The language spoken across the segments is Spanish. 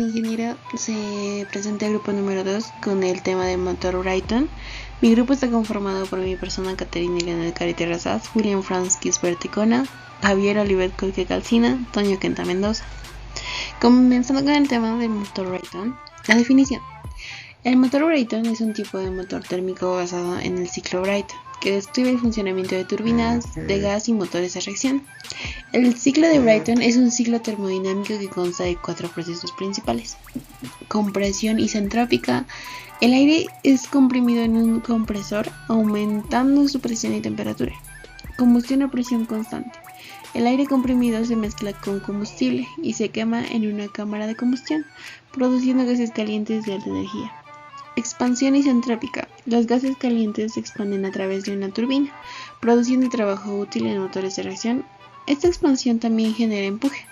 ingeniero, se presenta el grupo número 2 con el tema de motor Brayton. Mi grupo está conformado por mi persona Caterina Elena Carite Razaz, William Franz Gisbert Ticona, Javier Olivet Colque Calcina, Toño Quenta Mendoza. Comenzando con el tema del motor Brayton, la definición. El motor Brayton es un tipo de motor térmico basado en el ciclo Brayton, que describe el funcionamiento de turbinas de gas y motores de reacción. El ciclo de Brayton es un ciclo termodinámico que consta de 4 procesos principales: compresión isentrópica. El aire es comprimido en un compresor, aumentando su presión y temperatura. Combustión a presión constante. El aire comprimido se mezcla con combustible y se quema en una cámara de combustión, produciendo gases calientes de alta energía. Expansión isentrópica. Los gases calientes se expanden a través de una turbina, produciendo trabajo útil en motores de reacción. Esta expansión también genera empuje.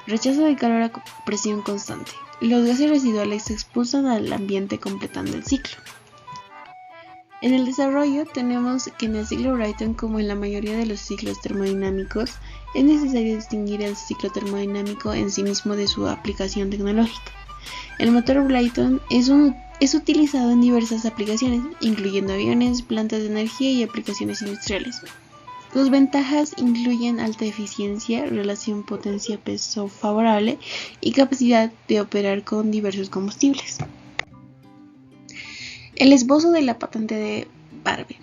Rechazo de calor a presión constante. Los gases residuales se expulsan al ambiente completando el ciclo. En el desarrollo tenemos que en el ciclo Brayton, como en la mayoría de los ciclos termodinámicos, es necesario distinguir el ciclo termodinámico en sí mismo de su aplicación tecnológica. El motor Brayton es utilizado en diversas aplicaciones, incluyendo aviones, plantas de energía y aplicaciones industriales. Sus ventajas incluyen alta eficiencia, relación potencia-peso favorable y capacidad de operar con diversos combustibles. El esbozo de la patente de Barber.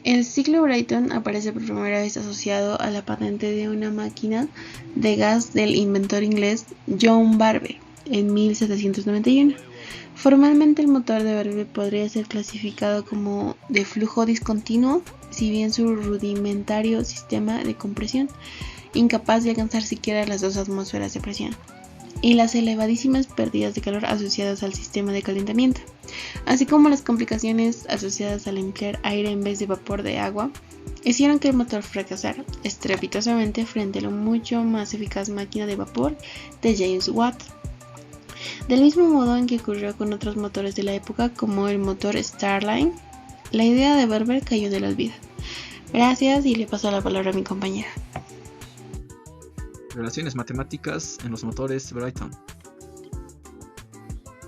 El ciclo Brayton aparece por primera vez asociado a la patente de una máquina de gas del inventor inglés John Barber en 1791. Formalmente el motor de Barber podría ser clasificado como de flujo discontinuo, si bien su rudimentario sistema de compresión, incapaz de alcanzar siquiera las 2 atmósferas de presión, y las elevadísimas pérdidas de calor asociadas al sistema de calentamiento, así como las complicaciones asociadas al emplear aire en vez de vapor de agua, hicieron que el motor fracasara estrepitosamente frente a la mucho más eficaz máquina de vapor de James Watt. Del mismo modo en que ocurrió con otros motores de la época, como el motor Starline, la idea de Barber cayó en el olvido. Gracias, y le paso la palabra a mi compañera. Relaciones matemáticas en los motores Brayton.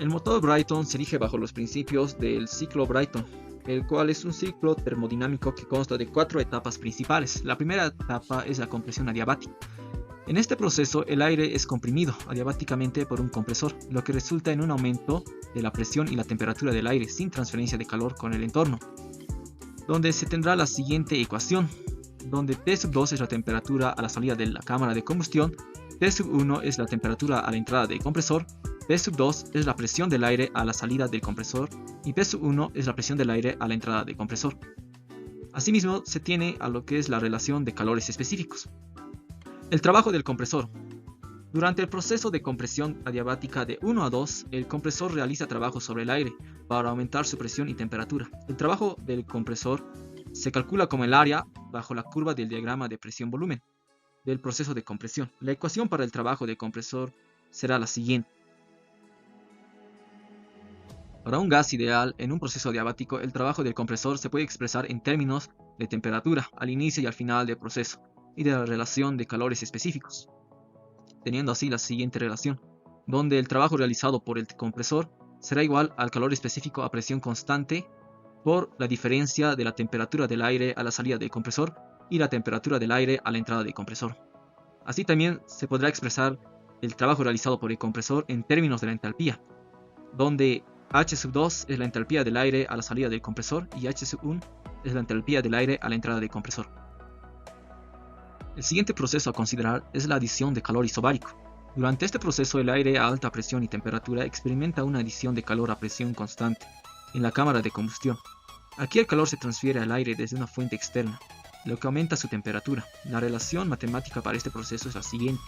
El motor Brayton se rige bajo los principios del ciclo Brayton, el cual es un ciclo termodinámico que consta de 4 etapas principales. La primera etapa es la compresión adiabática. En este proceso, el aire es comprimido adiabáticamente por un compresor, lo que resulta en un aumento de la presión y la temperatura del aire sin transferencia de calor con el entorno, donde se tendrá la siguiente ecuación, donde T2 es la temperatura a la salida de la cámara de combustión, T1 es la temperatura a la entrada del compresor, P2 es la presión del aire a la salida del compresor y P1 es la presión del aire a la entrada del compresor. Asimismo, se tiene a lo que es la relación de calores específicos. El trabajo del compresor. Durante el proceso de compresión adiabática de 1 a 2, el compresor realiza trabajo sobre el aire para aumentar su presión y temperatura. El trabajo del compresor se calcula como el área bajo la curva del diagrama de presión-volumen del proceso de compresión. La ecuación para el trabajo del compresor será la siguiente. Para un gas ideal en un proceso adiabático, el trabajo del compresor se puede expresar en términos de temperatura al inicio y al final del proceso y de la relación de calores específicos, teniendo así la siguiente relación, donde el trabajo realizado por el compresor será igual al calor específico a presión constante por la diferencia de la temperatura del aire a la salida del compresor y la temperatura del aire a la entrada del compresor. Así también se podrá expresar el trabajo realizado por el compresor en términos de la entalpía, donde H2 es la entalpía del aire a la salida del compresor y H1 es la entalpía del aire a la entrada del compresor. El siguiente proceso a considerar es la adición de calor isobárico. Durante este proceso, el aire a alta presión y temperatura experimenta una adición de calor a presión constante en la cámara de combustión. Aquí el calor se transfiere al aire desde una fuente externa, lo que aumenta su temperatura. La relación matemática para este proceso es la siguiente.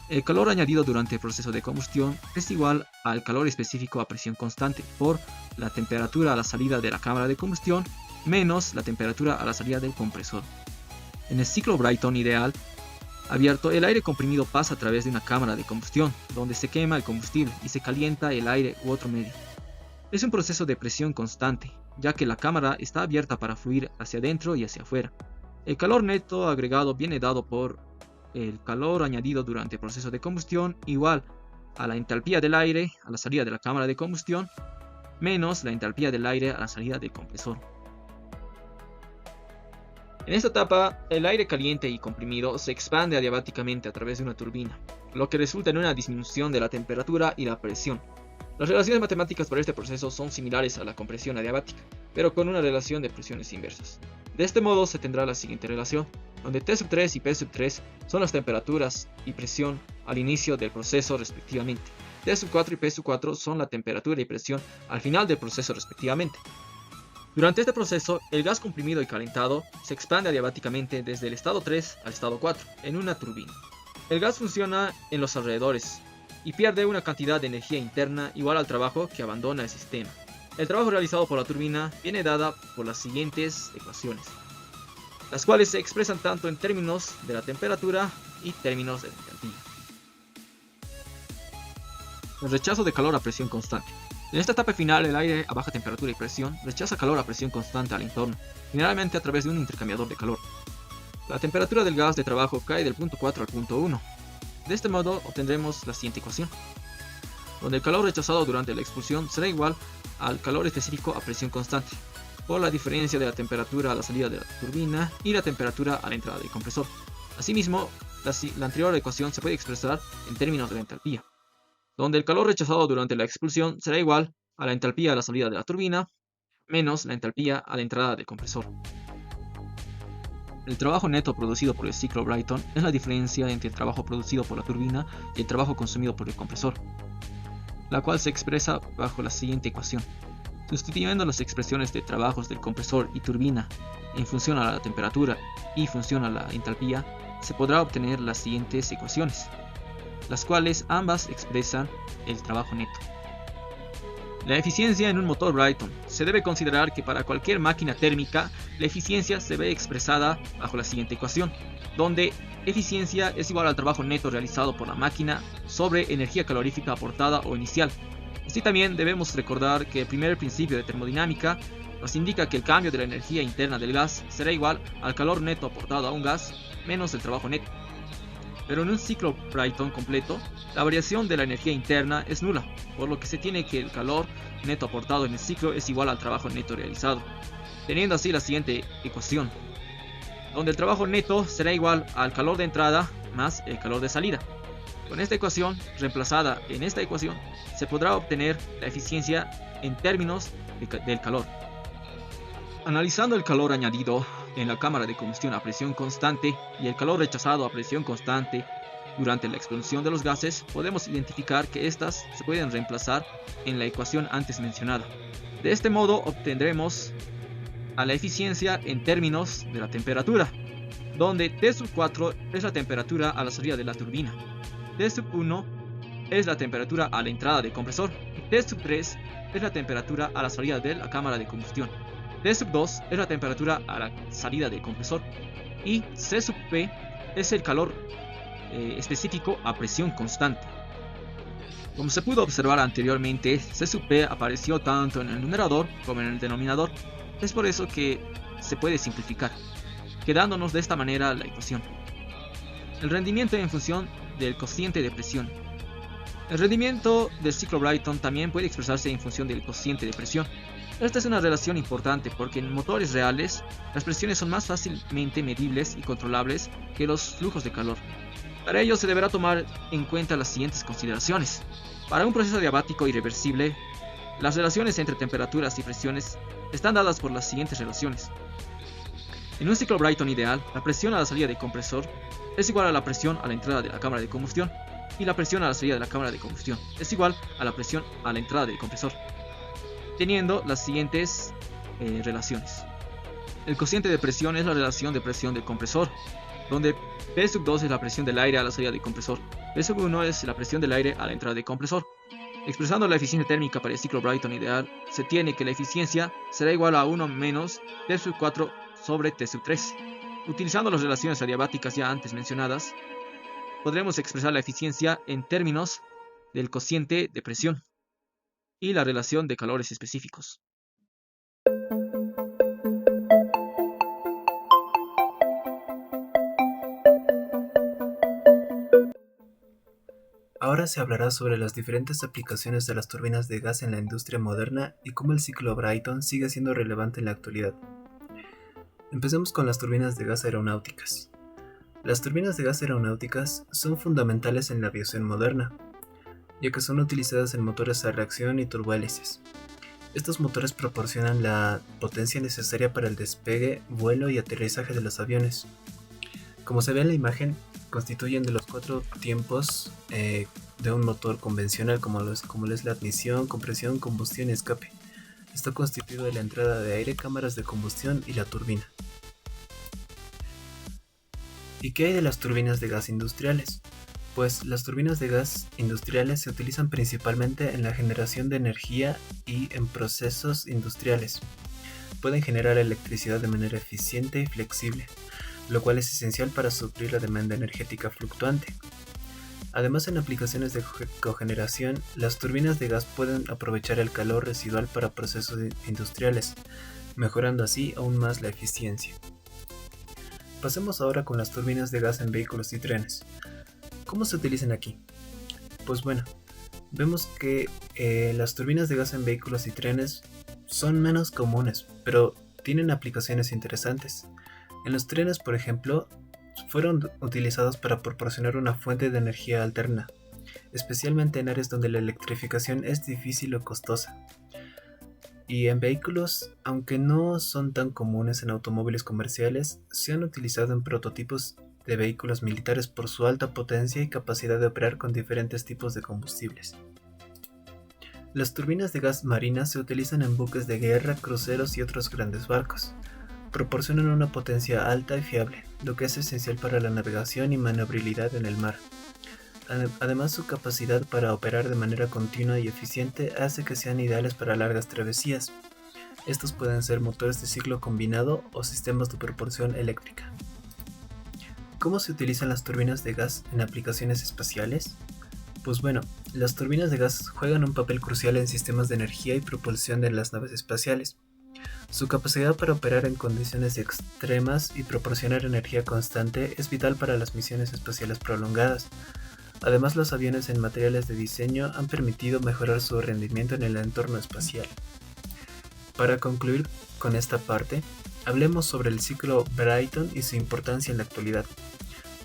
El calor añadido durante el proceso de combustión es igual al calor específico a presión constante por la temperatura a la salida de la cámara de combustión menos la temperatura a la salida del compresor. En el ciclo Brayton ideal abierto, el aire comprimido pasa a través de una cámara de combustión, donde se quema el combustible y se calienta el aire u otro medio. Es un proceso de presión constante, ya que la cámara está abierta para fluir hacia adentro y hacia afuera. El calor neto agregado viene dado por el calor añadido durante el proceso de combustión igual a la entalpía del aire a la salida de la cámara de combustión menos la entalpía del aire a la salida del compresor. En esta etapa, el aire caliente y comprimido se expande adiabáticamente a través de una turbina, lo que resulta en una disminución de la temperatura y la presión. Las relaciones matemáticas para este proceso son similares a la compresión adiabática, pero con una relación de presiones inversas. De este modo se tendrá la siguiente relación, donde T3 y P3 son las temperaturas y presión al inicio del proceso respectivamente. T4 y P4 son la temperatura y presión al final del proceso respectivamente. Durante este proceso, el gas comprimido y calentado se expande adiabáticamente desde el estado 3 al estado 4 en una turbina. El gas funciona en los alrededores y pierde una cantidad de energía interna igual al trabajo que abandona el sistema. El trabajo realizado por la turbina viene dada por las siguientes ecuaciones, las cuales se expresan tanto en términos de la temperatura y términos de la enthalpía. El rechazo de calor a presión constante. En esta etapa final, el aire a baja temperatura y presión rechaza calor a presión constante al entorno, generalmente a través de un intercambiador de calor. La temperatura del gas de trabajo cae del punto 4 al punto 1. De este modo obtendremos la siguiente ecuación, donde el calor rechazado durante la expulsión será igual al calor específico a presión constante, por la diferencia de la temperatura a la salida de la turbina y la temperatura a la entrada del compresor. Asimismo, la anterior ecuación se puede expresar en términos de la entalpía, donde el calor rechazado durante la expulsión será igual a la entalpía a la salida de la turbina menos la entalpía a la entrada del compresor. El trabajo neto producido por el ciclo Brayton es la diferencia entre el trabajo producido por la turbina y el trabajo consumido por el compresor, la cual se expresa bajo la siguiente ecuación. Sustituyendo las expresiones de trabajos del compresor y turbina en función a la temperatura y función a la entalpía, se podrá obtener las siguientes ecuaciones, las cuales ambas expresan el trabajo neto. La eficiencia en un motor Brayton. Se debe considerar que para cualquier máquina térmica, la eficiencia se ve expresada bajo la siguiente ecuación, donde eficiencia es igual al trabajo neto realizado por la máquina sobre energía calorífica aportada o inicial. Así también debemos recordar que el primer principio de termodinámica nos indica que el cambio de la energía interna del gas será igual al calor neto aportado a un gas menos el trabajo neto. Pero en un ciclo Brayton completo, la variación de la energía interna es nula, por lo que se tiene que el calor neto aportado en el ciclo es igual al trabajo neto realizado, teniendo así la siguiente ecuación, donde el trabajo neto será igual al calor de entrada más el calor de salida. Con esta ecuación, reemplazada en esta ecuación, se podrá obtener la eficiencia en términos del calor. Analizando el calor añadido en la cámara de combustión a presión constante y el calor rechazado a presión constante durante la explosión de los gases, podemos identificar que estas se pueden reemplazar en la ecuación antes mencionada. De este modo obtendremos a la eficiencia en términos de la temperatura, donde T4 es la temperatura a la salida de la turbina, T1 es la temperatura a la entrada del compresor y T3 es la temperatura a la salida de la cámara de combustión. T2 es la temperatura a la salida del compresor y C_P es el calor específico a presión constante. Como se pudo observar anteriormente, C_P apareció tanto en el numerador como en el denominador. Es por eso que se puede simplificar, quedándonos de esta manera la ecuación. El rendimiento en función del cociente de presión. El rendimiento del ciclo Brayton también puede expresarse en función del cociente de presión. Esta es una relación importante porque en motores reales las presiones son más fácilmente medibles y controlables que los flujos de calor. Para ello se deberá tomar en cuenta las siguientes consideraciones. Para un proceso adiabático irreversible, las relaciones entre temperaturas y presiones están dadas por las siguientes relaciones. En un ciclo Brayton ideal, la presión a la salida del compresor es igual a la presión a la entrada de la cámara de combustión y la presión a la salida de la cámara de combustión es igual a la presión a la entrada del compresor, teniendo las siguientes relaciones. El cociente de presión es la relación de presión del compresor, donde P2 es la presión del aire a la salida del compresor, P1 es la presión del aire a la entrada del compresor. Expresando la eficiencia térmica para el ciclo Brayton ideal, se tiene que la eficiencia será igual a 1 menos T4 sobre T3. Utilizando las relaciones adiabáticas ya antes mencionadas, podremos expresar la eficiencia en términos del cociente de presión y la relación de calores específicos. Ahora se hablará sobre las diferentes aplicaciones de las turbinas de gas en la industria moderna y cómo el ciclo Brayton sigue siendo relevante en la actualidad. Empecemos con las turbinas de gas aeronáuticas. Las turbinas de gas aeronáuticas son fundamentales en la aviación moderna, ya que son utilizadas en motores a reacción y turbohélices. Estos motores proporcionan la potencia necesaria para el despegue, vuelo y aterrizaje de los aviones. Como se ve en la imagen, constituyen de los 4 tiempos de un motor convencional, como lo es la admisión, compresión, combustión y escape. Está constituido de la entrada de aire, cámaras de combustión y la turbina. ¿Y qué hay de las turbinas de gas industriales? Pues las turbinas de gas industriales se utilizan principalmente en la generación de energía y en procesos industriales. Pueden generar electricidad de manera eficiente y flexible, lo cual es esencial para suplir la demanda energética fluctuante. Además, en aplicaciones de cogeneración, las turbinas de gas pueden aprovechar el calor residual para procesos industriales, mejorando así aún más la eficiencia. Pasemos ahora con las turbinas de gas en vehículos y trenes. ¿Cómo se utilizan aquí? Pues bueno, vemos que las turbinas de gas en vehículos y trenes son menos comunes, pero tienen aplicaciones interesantes. En los trenes, por ejemplo, fueron utilizados para proporcionar una fuente de energía alterna, especialmente en áreas donde la electrificación es difícil o costosa. Y en vehículos, aunque no son tan comunes en automóviles comerciales, se han utilizado en prototipos de vehículos militares por su alta potencia y capacidad de operar con diferentes tipos de combustibles. Las turbinas de gas marinas se utilizan en buques de guerra, cruceros y otros grandes barcos. Proporcionan una potencia alta y fiable, lo que es esencial para la navegación y maniobrabilidad en el mar. Además, su capacidad para operar de manera continua y eficiente hace que sean ideales para largas travesías. Estos pueden ser motores de ciclo combinado o sistemas de propulsión eléctrica. ¿Cómo se utilizan las turbinas de gas en aplicaciones espaciales? Pues bueno, las turbinas de gas juegan un papel crucial en sistemas de energía y propulsión de las naves espaciales. Su capacidad para operar en condiciones extremas y proporcionar energía constante es vital para las misiones espaciales prolongadas. Además, los aviones en materiales de diseño han permitido mejorar su rendimiento en el entorno espacial. Para concluir con esta parte, hablemos sobre el ciclo Brayton y su importancia en la actualidad.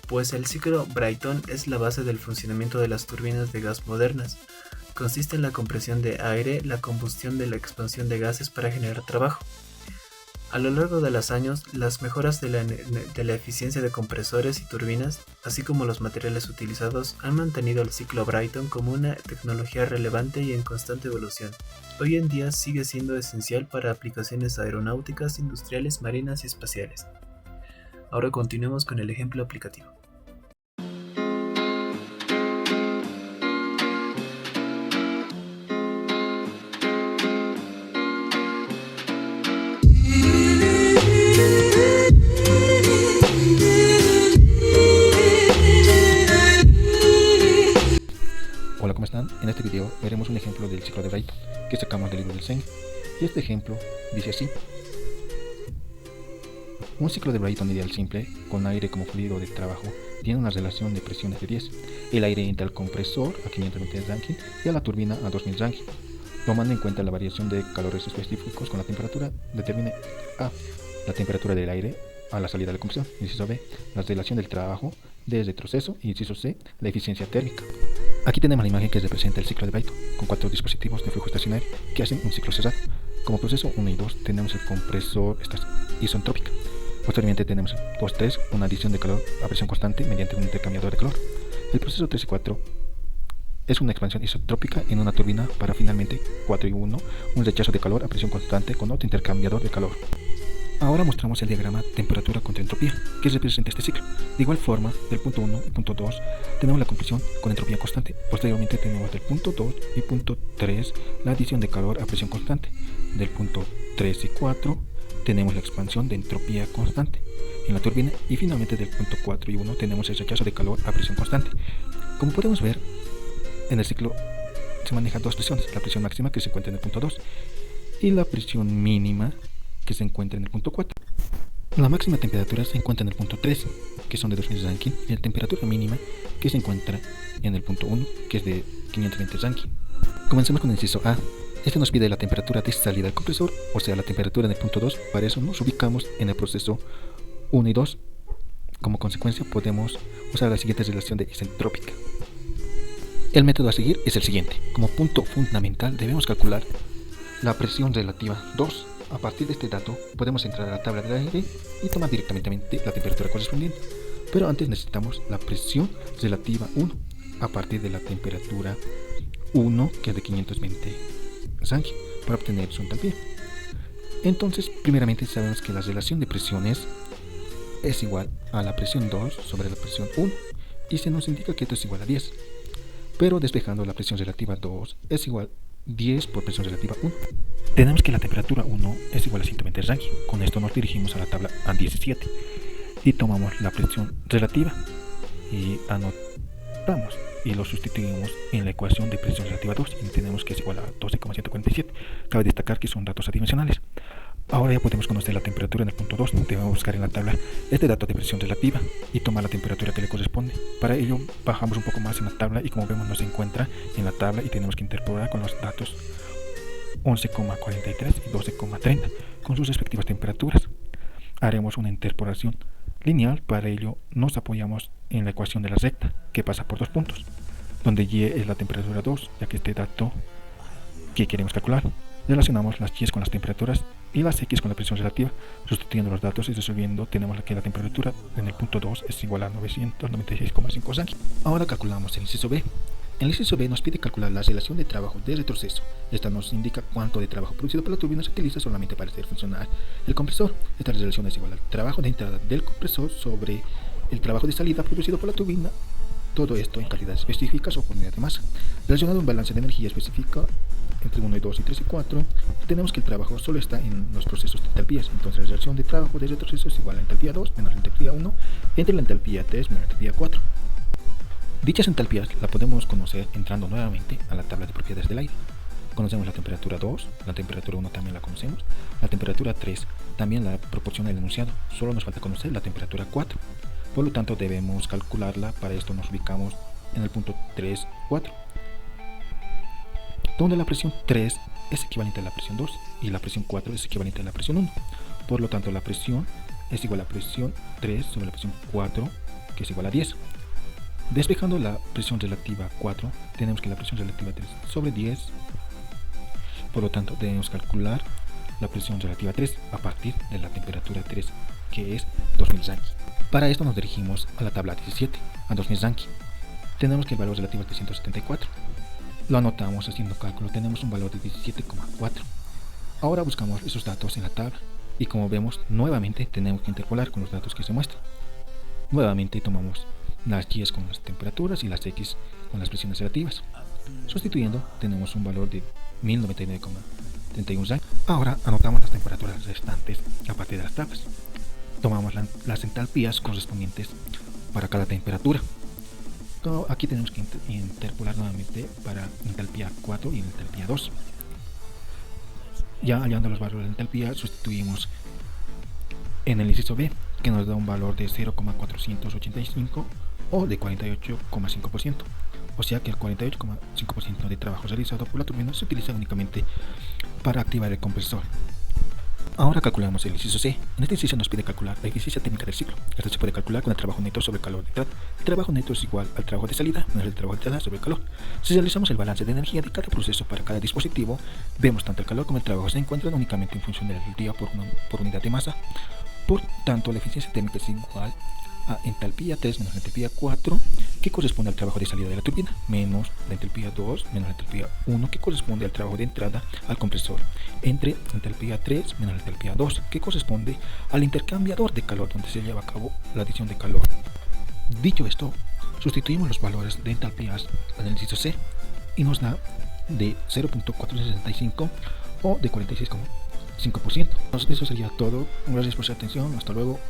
Pues el ciclo Brayton es la base del funcionamiento de las turbinas de gas modernas. Consiste en la compresión de aire, la combustión de la expansión de gases para generar trabajo. A lo largo de los años, las mejoras de la eficiencia de compresores y turbinas, así como los materiales utilizados, han mantenido el ciclo Brayton como una tecnología relevante y en constante evolución. Hoy en día sigue siendo esencial para aplicaciones aeronáuticas, industriales, marinas y espaciales. Ahora continuemos con el ejemplo aplicativo. Hola, ¿cómo están? En este video veremos un ejemplo del ciclo de Brayton que sacamos del libro del diseño. Y este ejemplo dice así: un ciclo de Brayton ideal simple, con aire como fluido de trabajo, tiene una relación de presiones de 10. El aire entra al compresor a 520 Rankine y a la turbina a 2000 Rankine. Tomando en cuenta la variación de calores específicos con la temperatura, determine A. La temperatura del aire a la salida de la compresión. Inciso B. La relación del trabajo desde retroceso. Y inciso C. La eficiencia térmica. Aquí tenemos la imagen que representa el ciclo de Brayton, con 4 dispositivos de flujo estacionario que hacen un ciclo cerrado. Como proceso 1 y 2 tenemos el compresor isentrópica. Posteriormente tenemos 2-3, una adición de calor a presión constante mediante un intercambiador de calor. El proceso 3 y 4 es una expansión isentrópica en una turbina para finalmente 4 y 1, un rechazo de calor a presión constante con otro intercambiador de calor. Ahora mostramos el diagrama temperatura contra entropía que representa este ciclo. De igual forma, del punto 1 y punto 2 tenemos la compresión con entropía constante. Posteriormente tenemos del punto 2 y punto 3 la adición de calor a presión constante. Del punto 3 y 4 tenemos la expansión de entropía constante en la turbina y finalmente del punto 4 y 1 tenemos el rechazo de calor a presión constante. Como podemos ver, en el ciclo se manejan dos presiones, la presión máxima que se encuentra en el punto 2 y la presión mínima que se encuentra en el punto 4. La máxima temperatura se encuentra en el punto 3, que son de 2000 Rankine, y la temperatura mínima que se encuentra en el punto 1, que es de 520 Rankine. Comencemos con el inciso A. Este nos pide la temperatura de salida del compresor, o sea, la temperatura en el punto 2. Para eso nos ubicamos en el proceso 1 y 2. Como consecuencia podemos usar la siguiente relación de isentrópica. El método a seguir es el siguiente. Como punto fundamental debemos calcular la presión relativa 2. A partir de este dato podemos entrar a la tabla del aire y tomar directamente la temperatura correspondiente. Pero antes necesitamos la presión relativa 1 a partir de la temperatura 1, que es de 520 Rankine, para obtener su entalpía. Entonces, primeramente sabemos que la relación de presiones es igual a la presión 2 sobre la presión 1 y se nos indica que esto es igual a 10. Pero despejando, la presión relativa 2 es igual a 10 por presión relativa 1. Tenemos que la temperatura 1 es igual a 120 Rankine. Con esto nos dirigimos a la tabla A17 y tomamos la presión relativa y anotamos y lo sustituimos en la ecuación de presión relativa 2 y tenemos que es igual a 12,147. Cabe destacar que son datos adimensionales. Ahora ya podemos conocer la temperatura en el punto 2. Debemos buscar en la tabla este dato de presión relativa y tomar la temperatura que le corresponde. Para ello bajamos un poco más en la tabla y como vemos nos encuentra en la tabla y tenemos que interpolar con los datos 11,43 y 12,30 con sus respectivas temperaturas. Haremos una interpolación lineal. Para ello nos apoyamos en la ecuación de la recta, que pasa por 2 puntos, donde Y es la temperatura 2, ya que este dato que queremos calcular. Relacionamos las Y con las temperaturas y las X con la presión relativa. Sustituyendo los datos y resolviendo, tenemos que la temperatura en el punto 2 es igual a 996,5 Rankine. Ahora calculamos el inciso B. El inciso B nos pide calcular la relación de trabajo de retroceso. Esta nos indica cuánto de trabajo producido por la turbina se utiliza solamente para hacer funcionar el compresor. Esta relación es igual al trabajo de entrada del compresor sobre el trabajo de salida producido por la turbina. Todo esto en cantidades específicas o por unidad de masa. Relacionado a un balance de energía específica entre 1 y 2 y 3 y 4, tenemos que el trabajo solo está en los procesos de entalpías. Entonces la relación de trabajo de retroceso es igual a la entalpía 2 menos la entalpía 1 entre la entalpía 3 menos la entalpía 4. Dichas entalpías la podemos conocer entrando nuevamente a la tabla de propiedades del aire. Conocemos la temperatura 2, la temperatura 1 también la conocemos, la temperatura 3 también la proporciona el enunciado, solo nos falta conocer la temperatura 4. Por lo tanto debemos calcularla. Para esto nos ubicamos en el punto 3, 4, donde la presión 3 es equivalente a la presión 2 y la presión 4 es equivalente a la presión 1. Por lo tanto la presión es igual a la presión 3 sobre la presión 4, que es igual a 10. Despejando la presión relativa 4, tenemos que la presión relativa 3 sobre 10. Por lo tanto debemos calcular la presión relativa 3 a partir de la temperatura 3, que es 2000 Rankine. Para esto nos dirigimos a la tabla 17, a 2000 Rankine. Tenemos que el valor relativo es de 174. Lo anotamos haciendo cálculo, tenemos un valor de 17,4. Ahora buscamos esos datos en la tabla y como vemos nuevamente tenemos que interpolar con los datos que se muestran. Nuevamente tomamos las Y con las temperaturas y las X con las presiones relativas. Sustituyendo tenemos un valor de 1099,31 Rankine. Ahora anotamos las temperaturas restantes a partir de las tablas. Tomamos las entalpías correspondientes para cada temperatura. Aquí tenemos que interpolar nuevamente para entalpía 4 y entalpía 2. Ya hallando los valores de entalpía, sustituimos en el inciso B, que nos da un valor de 0,485 o de 48,5%. O sea que el 48,5% de trabajo realizado por la turbina se utiliza únicamente para activar el compresor. Ahora calculamos el inciso C. En este inciso nos pide calcular la eficiencia térmica del ciclo. Esto se puede calcular con el trabajo neto sobre el calor de entrada. El trabajo neto es igual al trabajo de salida menos el trabajo de entrada sobre el calor. Si realizamos el balance de energía de cada proceso para cada dispositivo, vemos tanto el calor como el trabajo se encuentran únicamente en función del día por unidad de masa. Por tanto, la eficiencia térmica es igual a entalpía 3 menos la entalpía 4, que corresponde al trabajo de salida de la turbina, menos la entalpía 2 menos la entalpía 1, que corresponde al trabajo de entrada al compresor, entre entalpía 3 menos la entalpía 2, que corresponde al intercambiador de calor donde se lleva a cabo la adición de calor. Dicho esto, sustituimos los valores de entalpías en el inciso C y nos da de 0.465 o de 46,5%. Eso sería todo. Gracias por su atención. Hasta luego.